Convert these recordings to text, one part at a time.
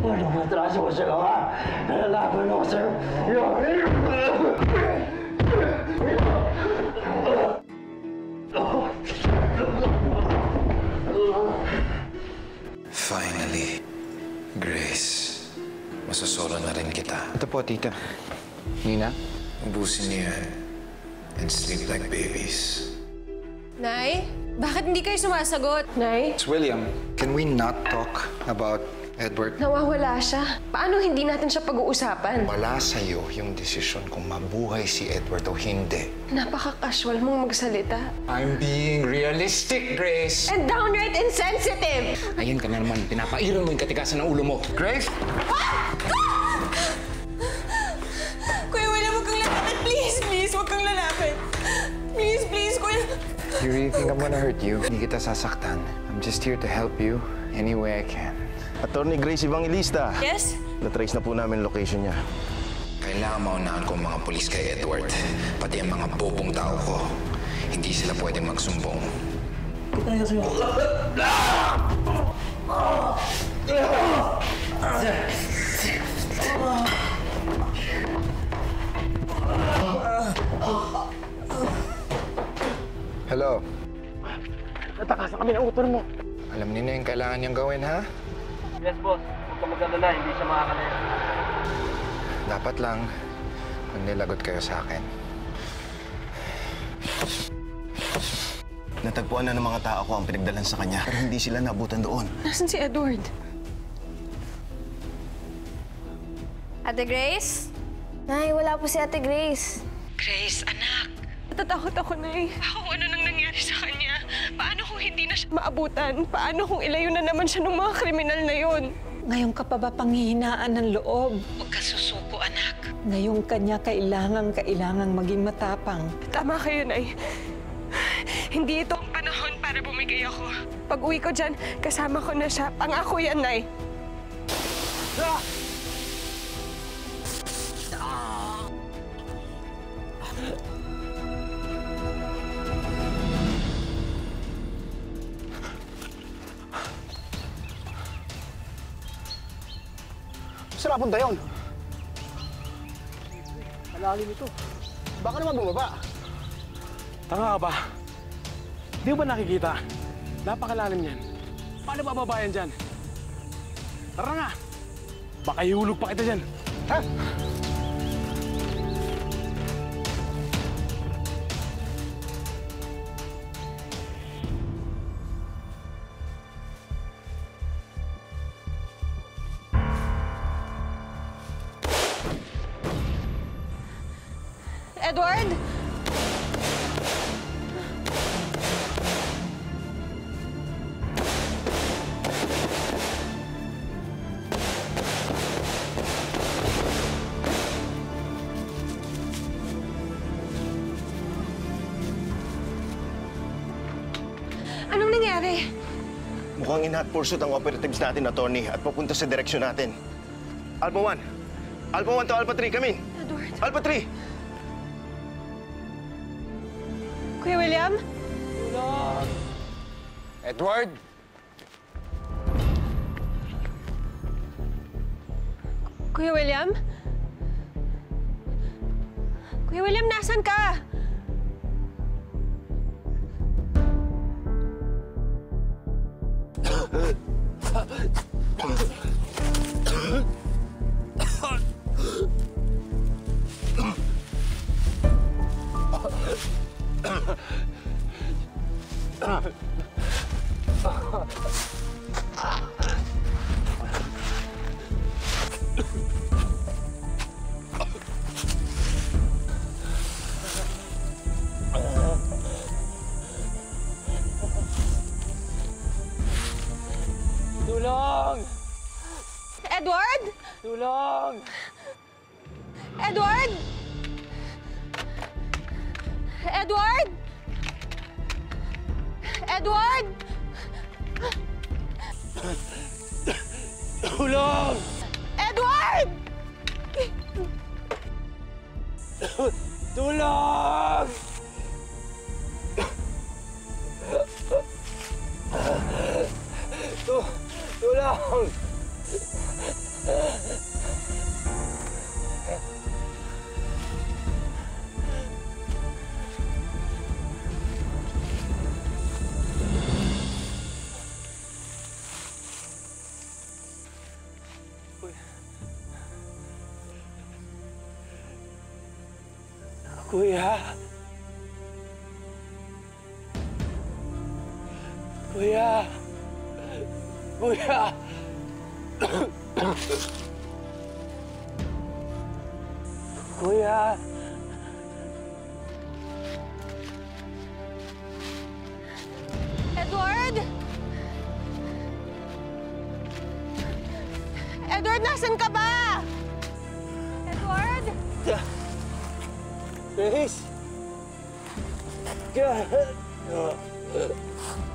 Anong matraso ko sa gawa? Nalalaban ako sa'yo. Finally, Grace. Masasolo na rin kita. Ito po, tita. Nina? Ubusin niyo yan and sleep like babies. Nay, bakit hindi kayo sumasagot? Nay? It's William. Can we not talk about Edward? Nawawala siya. Paano hindi natin siya pag-uusapan? Wala sa'yo yung desisyon kung mabuhay si Edward o hindi. Napaka-casual mong magsalita. I'm being realistic, Grace! And downright insensitive! Ayan ka na naman. Pinapairan mo yung katigasan ng ulo mo. Grace! Kuya, wala mo kang lalapit. Please, please, huwag kang lalapit. Please, please, kuya. You really think I'm gonna hurt you? Hindi kita sasaktan. I'm just here to help you any way I can. Attorney Grace Evangelista. Yes? Na-trace na po namin location niya. Kailangan maunahan ko ang mga pulis kay Edward. Pati ang mga bobong tao ko. Hindi sila pwedeng magsumbong. Hello? Natakasan kami ng utol mo. Alam niyo na yung kailangan niyang gawin, ha? Yes, boss. Huwag ka mag-alala, hindi siya makakalaya. Dapat lang, manilagot kayo sa akin. Natagpuan na ng mga tao ko ang pinagdalan sa kanya, pero hindi sila nabutan doon. Nasaan si Edward? Ate Grace? Nay, wala po si Ate Grace. Grace, anak. Natatakot ako, Nay. Ano nang nangyari sa kanya? Paano kung hindi na siya Maabutan. Paano kung ilayo na naman siya ng mga kriminal na yun? Ngayon ka pa ba panghihinaan ng loob? Huwag ka susuko, anak. Ngayon kanya kailangang maging matapang. Tama kayo, Nay. Hindi ito ang panahon para bumigay ako. Pag-uwi ko dyan, kasama ko na siya. Pangako yan, Nay. Saan napunta yun? Malalim ito. Baka naman bumaba. Tanga ka ba? Di mo ba nakikita? Napakalalim yan. Paano bababayan dyan? Tara nga! Baka ihulog pa kita dyan. Ha? Edward? Anong nangyari? Mukhang in-hot pursuit ang operatives natin, attorney, at papunta sa direksyon natin. Alpha 1. Alpha 1 to Alpha 3, come in. Edward? Alpha 3! Kuya William? Edward? Kuya William? Kuya William, nasan ka? Tulong! Edward? Tulong! Edward? Edward? Edward? Tulong! Edward! Tulong! Tulong! Kuya. Kuya. Kuya. Kuya. Edward! Edward, nasan ka ba? Edward! Grace!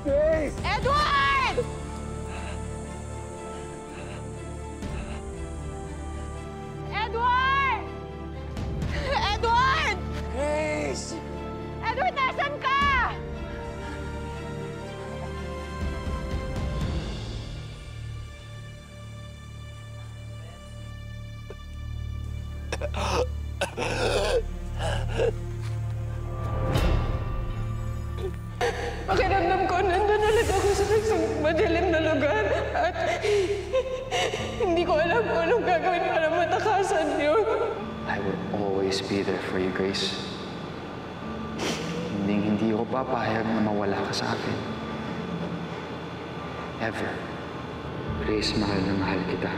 Grace! Edward! Edward! Edward! Grace! Edward, nasan ka? Pakiramdam ko, nandun ulit ako sa isang madilim na lugar at hindi ko alam kung anong gagawin para matakasan yun. I will always be there for you, Grace. Hindi ko papayag na mawala ka sa akin. Ever. Grace, mahal na mahal kita.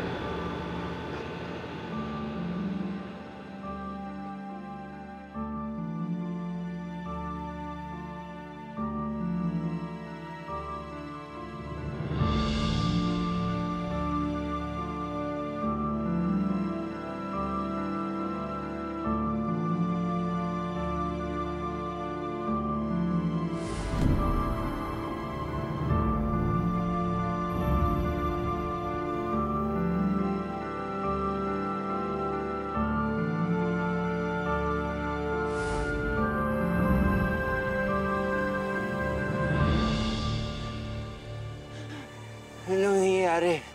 Anong nangyayari?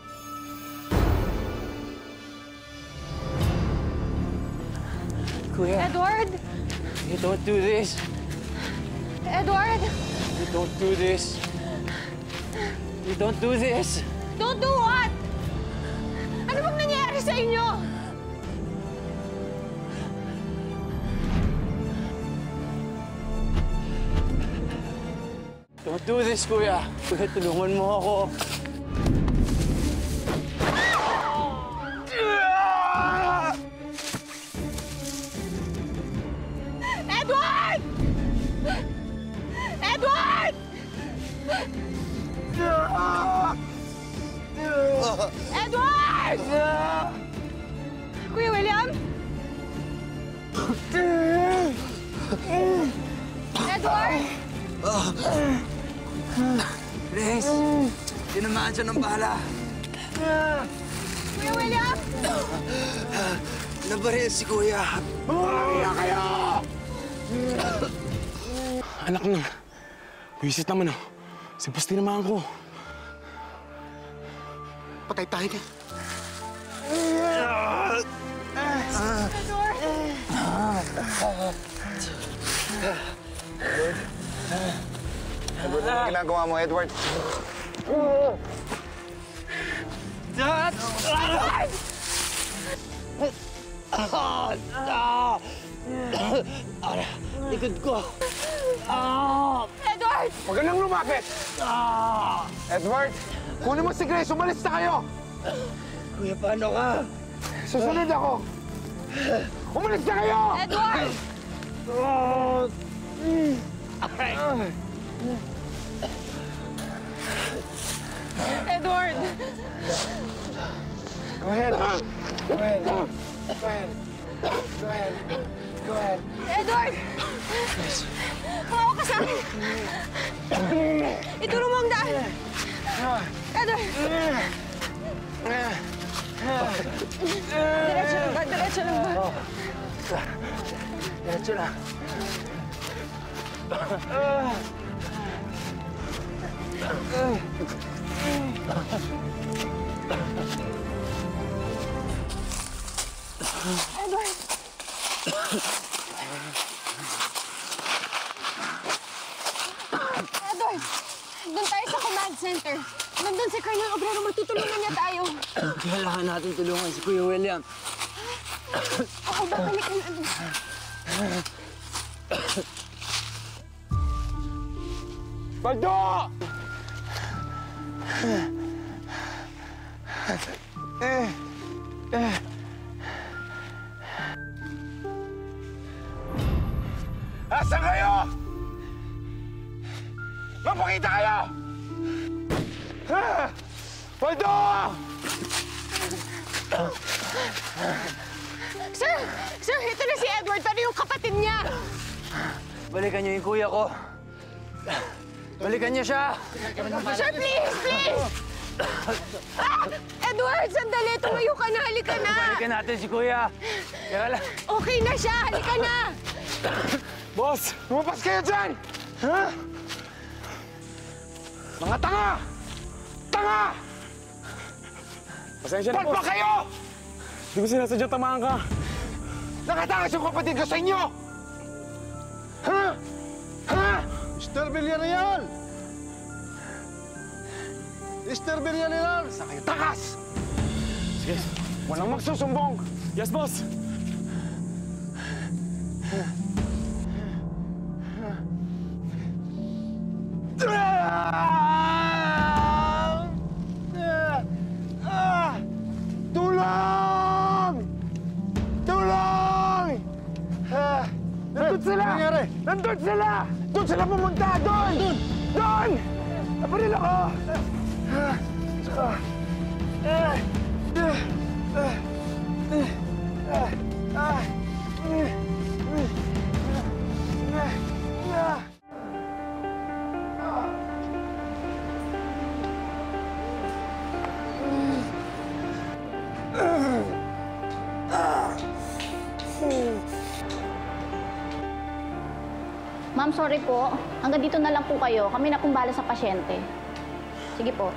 Kuya, Edward! you don't do this. Edward! You don't do this. You don't do this. Don't do what? Ano bang nangyayari sa inyo? Don't do this, Kuya. Kuya, tulungan mo ako. Edward! Edward! Edward! Kuya William? Edward! Grace, tinamaan siya ng bala. Kuya William! Nabaril si Kuya. Kaya kayo! Anak na, wisit naman oh. Si Bas tinamaan ko. Patay tayo ka. Edward, ano ginagawa mo, Edward? Likod ko. Edward! Huwag ka nang lumapit! Edward, kunin mo si Grace, umalis na kayo! Kuya, paano ka? Susunod ako! Umalis na kayo! Edward! Edward! Go ahead. Go ahead. Go ahead. Go ahead. Go ahead. Edward! Hawa ka sa akin! Ituro mo ang daan! Edward! Diretso lang ba? Diretso lang ba? Diretso na. Edward! Edward! Doon tayo sa command center. Nandun si Colonel Obrero. Magtutulungan niya tayo. Kailangan natin tulungan si Kuya William. Oo, babalik na. Baldo! Asan kayo? Mapakita kayo! Baldo! Sir! Sir, ito na si Edward, pero yung kapatid niya! Balikan niyo yung kuya ko. Balikan niyo siya! Sir, please! Please! Ah! Edward, sandali! Tumayo ka na! Halika na! Balikan natin si kuya. Kaya lang. Okay na siya! Halika na! Boss, lumabas kayo dyan! Ha? Mga tanga! Tanga! Pasensya na, boss. Ba't ba kayo? Hindi ko sinasadya tamaan ka. Nakatakas yung kapatid ko sa inyo! Ha? Ha? Mr. Villarreal! Mr. Villarreal! Saan kayo takas? Sige, walang magsusumbong. Yes, boss. Tulong! Tulong! Nandun sila! Nandun sila! Doon sila pumunta! Doon! Doon! Doon! Naparil ako! Ma'am, sorry po. Hanggang dito na lang po kayo. Kami na pong bahala sa pasyente. Sige po.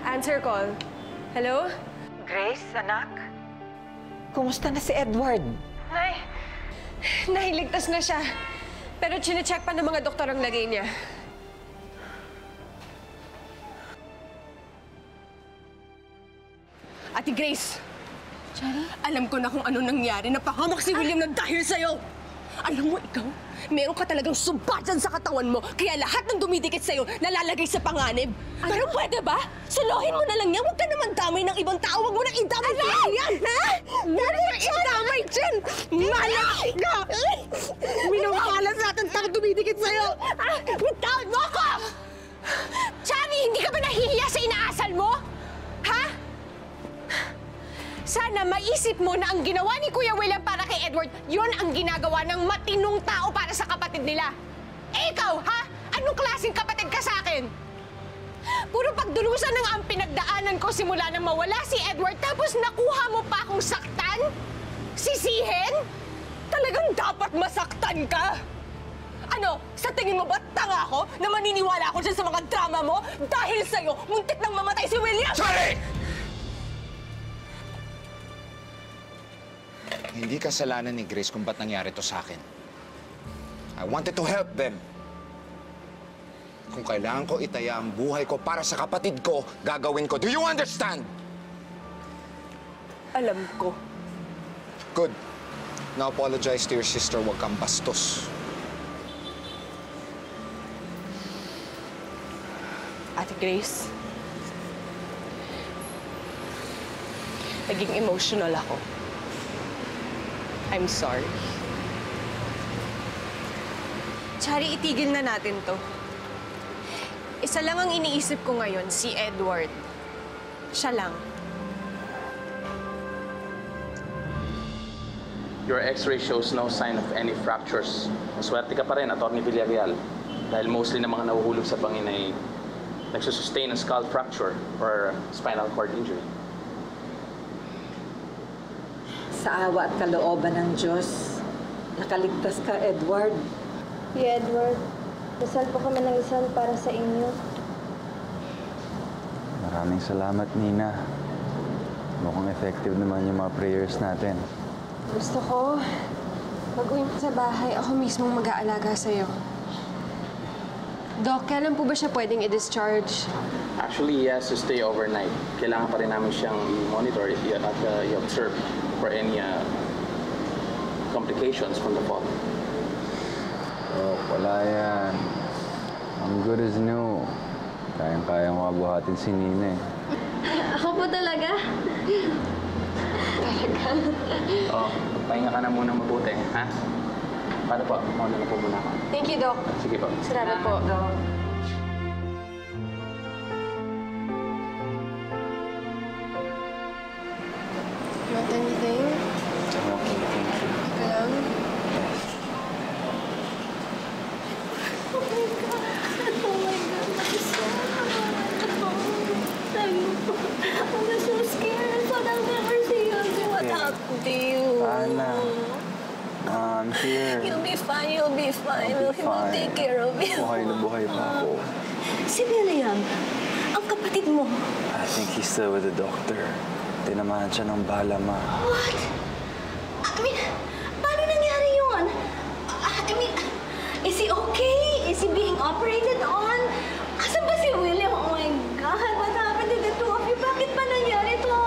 Answer call. Hello? Grace, anak? Kumusta na si Edward? Nay, nahiligtas na siya. Pero chinecheck pa ng mga doktor ang lagay niya. Ate Grace! Cherry? Alam ko na kung ano nangyari. Napahamak si William na dahil sa'yo! Alam mo, ikaw, meron ka talagang subat dyan sa katawan mo. Kaya lahat ng dumidikit sa'yo, nalalagay sa panganib. Pero pwede ba? Suluhin mo na lang yan. Huwag ka naman damay ng ibang tao. Huwag mo nang idamay yan! Ha? Meron ka idamay dyan! Malak ka! Minamahalan sa ating tao dumidikit sa'yo! Bitawan mo ako! Chani, hindi ka ba nahihiya sa inaasal mo? Ha? Sana maisip mo na ang ginawa ni Kuya William para kay Edward, yun ang ginagawa ng matinong tao para sa kapatid nila. Eh ikaw, ha? Anong klaseng kapatid ka sa akin? Puro pagdulusan ng ang pinagdaanan ko simula nang mawala si Edward, tapos nakuha mo pa akong saktan? Sisihin? Talagang dapat masaktan ka! Ano, sa tingin mo ba tanga ako na maniniwala ako dyan sa mga drama mo? Dahil sa'yo, muntik nang mamatay si William! Sorry! Hindi kasalanan ni Grace kung ba't nangyari to sa akin. I wanted to help them. Kung kailangan ko itaya ang buhay ko para sa kapatid ko, gagawin ko. Do you understand? Alam ko. Good. Now apologize to your sister. Huwag kang bastos. Ate Grace, naging emotional ako. I'm sorry. Chari, itigil na natin to. Isa lang ang iniisip ko ngayon, si Edward. Siya lang. Your x-ray shows no sign of any fractures. Maswerte ka pa rin, Atty. Villarreal. Dahil mostly ng mga nahuhulog sa bangin ay nagsusustain ng skull fracture or spinal cord injury. Sa awa at kalooban ng Diyos, nakaligtas ka, Edward. Si Edward, Dasal po kami ng dasal para sa inyo. Maraming salamat, Nina. Mukhang effective naman yung mga prayers natin. Gusto ko, pag-uwi mo sa bahay, ako mismo mag-aalaga sa'yo. Doc, kailan po ba siya pwedeng i-discharge? Actually, he has to stay overnight. Kailangan pa rin namin siyang i-monitor at i-observe for any complications from the fall. Oh, wala yan. I'm good as new. Kayang-kayang mabuhatin si Nina eh. Ako po talaga? Talaga? Oh, pahinga ka na muna mabuti, ha? Paano po? Mauna na po muna ako. Thank you, Doc. Sige po. Salamat po. Not anything? Okay, thank you. Ka lang? Oh my God! Oh my God! I was so scared. I thought I'll never see you again. What happened to you? Anna. I'm here. You'll be fine. You'll be fine. We'll take care of you. Buhay na buhay pa ako. Si William, ang kapatid mo. I think he's still with the doctor. Tinamahan siya ng bala, Ma. What? I mean, paano nangyari yun? I mean, is he okay? Is he being operated on? Asan ba si William? Oh my God, what happened to the two of you? Bakit pa nangyari to?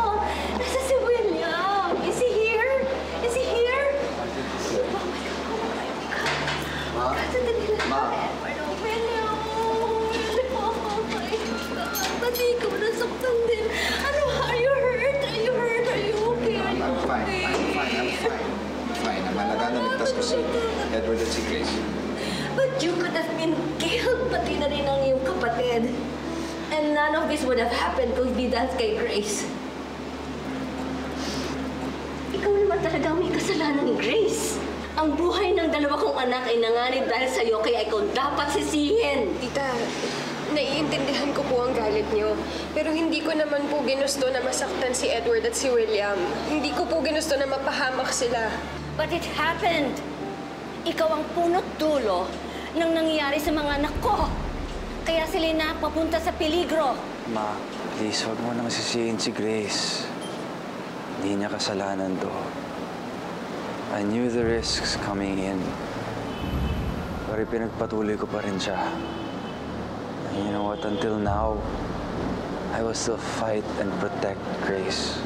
Nasa si William? Is he here? Is he here? Oh my God, oh my God. Ma? Ma? William, oh my God. Pati ikaw nasaktan din. Ano, are you hurt? Are you hurt? Are you okay? Are you I'm fine. I'm fine. Namalaga na ligtas ko si Edward at si Grace. But you could have been killed, pati na rin ang iyong kapatid. And none of this would have happened kung hindi dahil kay Grace. Ikaw naman talaga may kasalanan, Grace. Ang buhay ng dalawa kong anak ay nanganib dahil sa'yo, kaya ikaw dapat sisihin. Tita, naiintindihan ko po ang galit niyo. Pero hindi ko naman po ginusto na masaktan si Edward at si William. Hindi ko po ginusto na mapahamak sila. But it happened. Ikaw ang punot dulo ng nangyayari sa mga anak ko. Kaya sila napapunta sa peligro. Ma, please, huwag mo nang sisihin si Grace. Hindi niya kasalanan to. I knew the risks coming in. Pero pinagpatuloy ko pa rin siya. And you know what? Until now, I will still fight and protect Grace.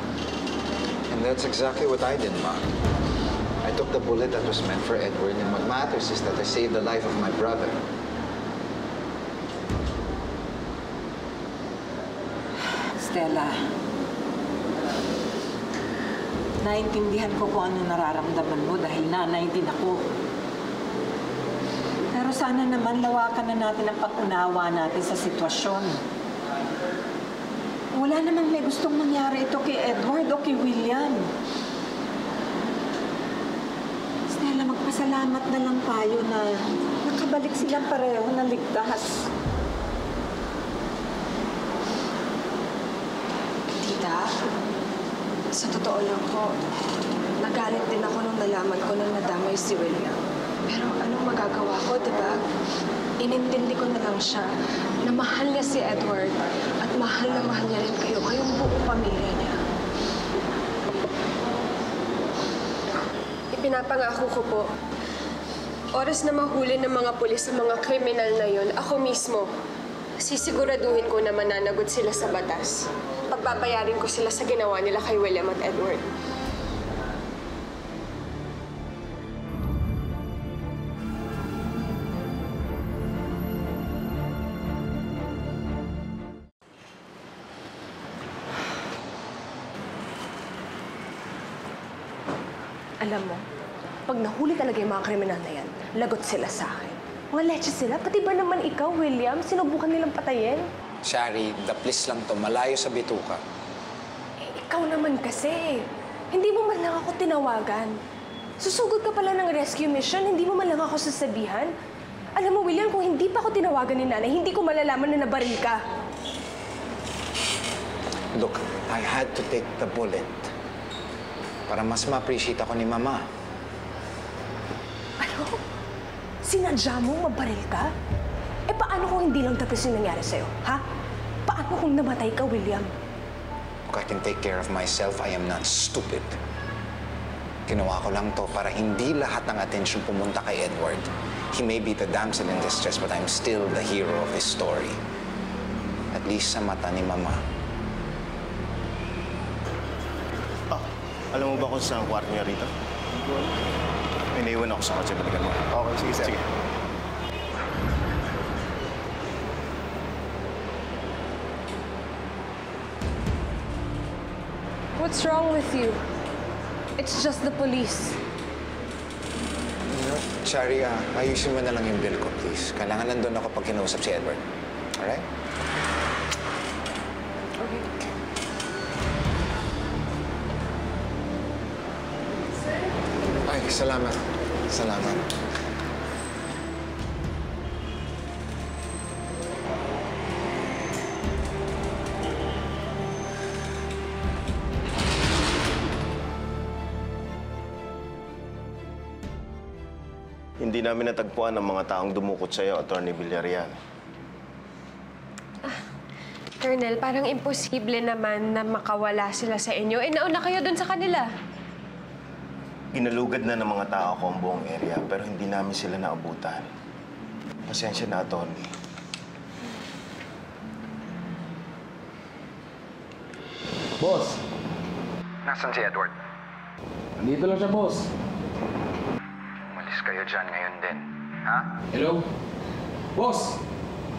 And that's exactly what I did, Ma. I took the bullet that was meant for Edward, and what matters is that I saved the life of my brother. Stella, naintindihan ko kung ano nararamdaman mo dahil nanay din ako. Pero sana naman lawakan na natin ang pag-unawa natin sa sitwasyon. Wala namang may gustong mangyari ito kay Edward o kay William. Stella, magpasalamat na lang tayo na nakabalik silang pareho na ligtas. Tita, sa totoo lang po, nagalit din ako nung nalaman ko nang nadamay si William. Pero anong magagawa ko, di ba? Inintindi ko na lang siya na mahal niya si Edward at mahal na mahal niya rin kayo, kayong buong pamilya niya. Ipinapangako ko po, oras na mahuli ng mga pulis sa mga kriminal na yun, ako mismo, sisiguraduhin ko na mananagot sila sa batas. Pagbabayarin ko sila sa ginawa nila kay William at Edward. Alam mo, pag nahuli talaga yung mga kriminal na yan, lagot sila sa akin. Mga leche sila, pati ba naman ikaw, William? Sinubukan nilang patayin? Shari, daplis lang to. Malayo sa bituka. Eh, ikaw naman kasi. Hindi mo man lang ako tinawagan. Susugod ka pala ng rescue mission, hindi mo man lang ako sasabihan. Alam mo, William, kung hindi pa ako tinawagan ni nanay, hindi ko malalaman na nabaril ka. Look, I had to take the bullet para mas ma-appreciate ako ni Mama. Ano? Sinadya mo mabaril ka? Eh, paano kung hindi lang tapos yung nangyari sa'yo, ha? Paano kung namatay ka, William? Look, I can take care of myself. I am not stupid. Ginawa ko lang to para hindi lahat ng attention pumunta kay Edward. He may be the damsel in distress, but I'm still the hero of this story. At least sa mata ni Mama. Alam mo ba kung saan ang kwarto niya rito? May naiwan ako sa kotse. Balikan mo. Okay, sige, sir. Sige. What's wrong with you? It's just the police. Shari, ayusin mo na lang yung bill ko, please. Kailangan nandun ako pag kinausap si Edward. Alright? Okay. Ay, salamat. Salamat. Hindi namin natagpuan ang mga taong dumukot sa'yo, Atty. Villarreal. Colonel, parang imposible naman na makawala sila sa inyo. Eh, nauna kayo dun sa kanila. Ginalugad na ng mga tao ko ang buong area, pero hindi namin sila naabutan. Pasensya na, Atty. Boss! Nasaan si Edward? Nandito lang siya, boss. Umalis kayo dyan ngayon din. Ha? Hello? Boss!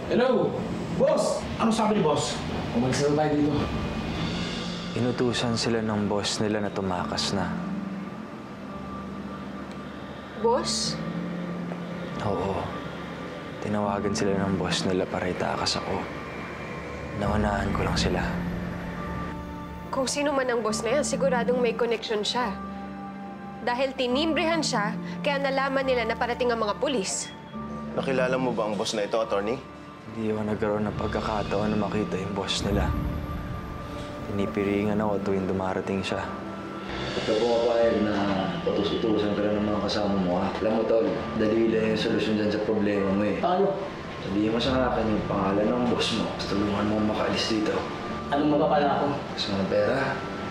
Hello? Boss! Ano sabi ni boss? Umalis na tayo dito. Inutusan sila ng boss nila na tumakas na. Boss? Oo. Tinawagan sila ng boss nila para itakas ako. Naunahan ko lang sila. Kung sino man ang boss na yan, siguradong may connection siya. Dahil tinimbrehan siya, kaya nalaman nila na parating ang mga pulis. Nakilala mo ba ang boss na ito, Atty.? Hindi ako nagkaroon ng pagkakataon na makita yung boss nila. Pinipiringan ako tuwing dumarating siya. Kapag pumapayag na patus-utusan ka lang ng mga kasama mo, ha? Alam mo, Tol, dali lang yung solusyon dyan sa problema mo, eh. Paano? Sabihin mo sa akin yung pangalan ng boss mo. Tapos tulungan mo makaalis dito. Anong mapapala ako? Gusto mo ng pera?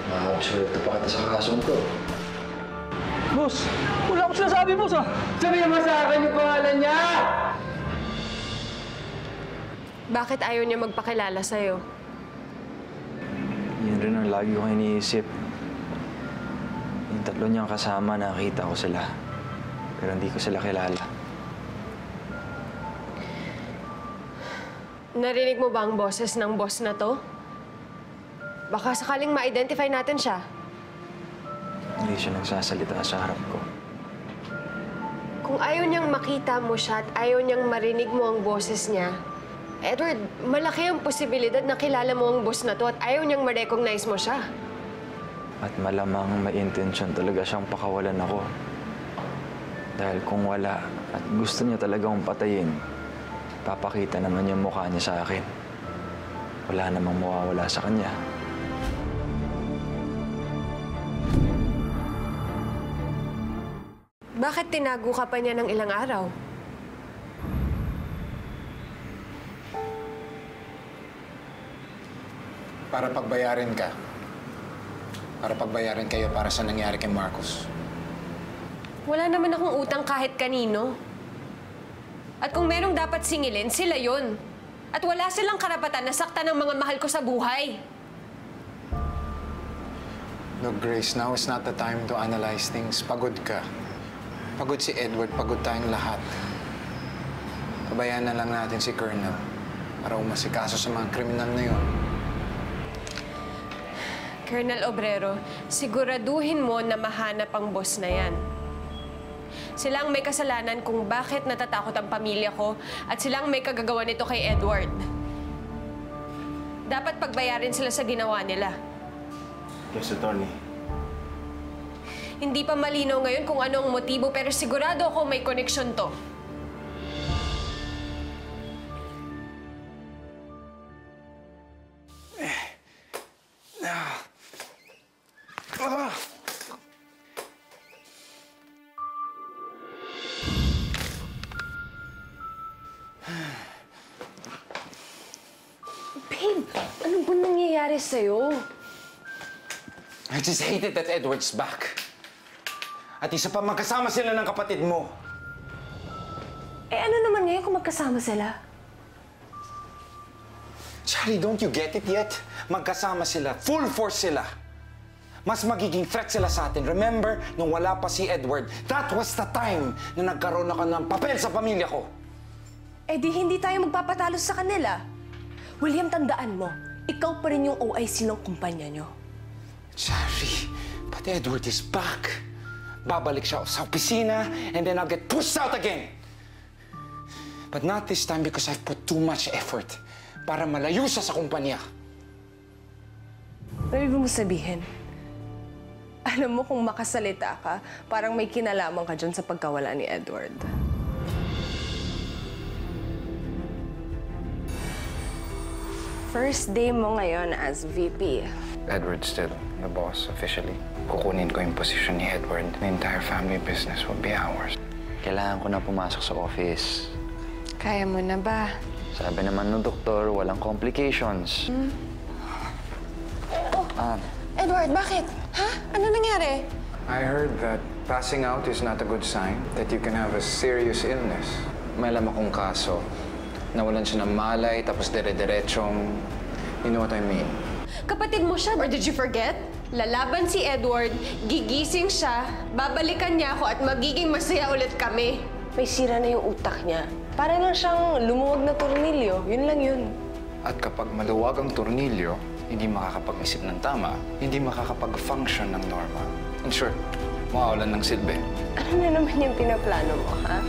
Makakabsuelto pa kita sa kasong to. Boss! Wala akong sinasabi, boss, ah! Sabihin mo sa akin yung pangalan niya! Bakit ayaw niya magpakilala sa'yo? Yun rin ang lagi kong iniisip. Yung tatlo niyang kasama, nakita ko sila. Pero hindi ko sila kilala. Narinig mo ba ang boses ng boss na to? Baka sakaling ma-identify natin siya. Hindi siya nagsasalita sa harap ko. Kung ayaw niyang makita mo siya at ayaw niyang marinig mo ang boses niya, Edward, malaki ang posibilidad na kilala mo ang boss na to at ayaw niyang ma-recognize mo siya. At malamang may intensyon talaga siyang pakawalan ako. Dahil kung wala at gusto niya talagang patayin, papakita naman yung mukha niya sa akin. Wala namang mawawala sa kanya. Bakit tinago ka pa niya ng ilang araw? Para pagbayarin ka. Para pagbayarin kayo para sa nangyari kay Marcos. Wala naman akong utang kahit kanino. At kung merong dapat singilin, sila yon. At wala silang karapatan na saktan ng mga mahal ko sa buhay. Look, Grace, now is not the time to analyze things. Pagod ka. Pagod si Edward, pagod tayong lahat. Pabayaan na lang natin si Colonel para umasikaso sa mga kriminal na yun. Colonel Obrero, siguraduhin mo na mahanap ang boss na yan. Sila ang may kasalanan kung bakit natatakot ang pamilya ko at sila ang may kagagawa nito kay Edward. Dapat pagbayarin sila sa ginawa nila. Yes, Atty. Hindi pa malinaw ngayon kung ano ang motibo pero sigurado ako may koneksyon to. Babe, ano ba nangyayari sa'yo? I just hate it that Edward's back. At isa pa, magkasama sila ng kapatid mo. Eh ano naman ngayon kung magkasama sila? Charlie, don't you get it yet? Magkasama sila. Full force sila. Mas magiging threat sila sa atin. Remember, nung wala pa si Edward, that was the time na nagkaroon ako ng papel sa pamilya ko. Eh di hindi tayo magpapatalo sa kanila. William, tandaan mo, ikaw pa rin yung OIC ng kumpanya nyo. Charlie, but Edward is back. Babalik siya sa opisina, and then I'll get pushed out again. But not this time because I've put too much effort para malayo siya sa kumpanya. Ano ibig mo sabihin? Alam mo kung makasalita ka, parang may kinalaman ka dyan sa pagkawala ni Edward. First day mo ngayon as VP. Edward's still the boss officially. Kukunin ko yung posisyon ni Edward. The entire family business will be ours. Kailangan ko na pumasok sa office. Kaya mo na ba? Sabi naman ng doktor, walang complications. Edward, bakit? Ha? Ano nangyari? I heard that passing out is not a good sign, that you can have a serious illness. May alam akong kaso. Nawalan siya ng malay, tapos dire-diretsong... You know what I mean? Kapatid mo siya, or did you forget? Lalaban si Edward, gigising siya, babalikan niya ako at magiging masaya ulit kami. May sira na yung utak niya. Para lang siyang lumuwag na tornilyo. Yun lang yun. At kapag maluwag ang tornilyo, hindi makakapag-isip ng tama, hindi makakapag-function ng normal. In short, mawawalan ng silbi. Ano na naman yung pinaplano mo, ha?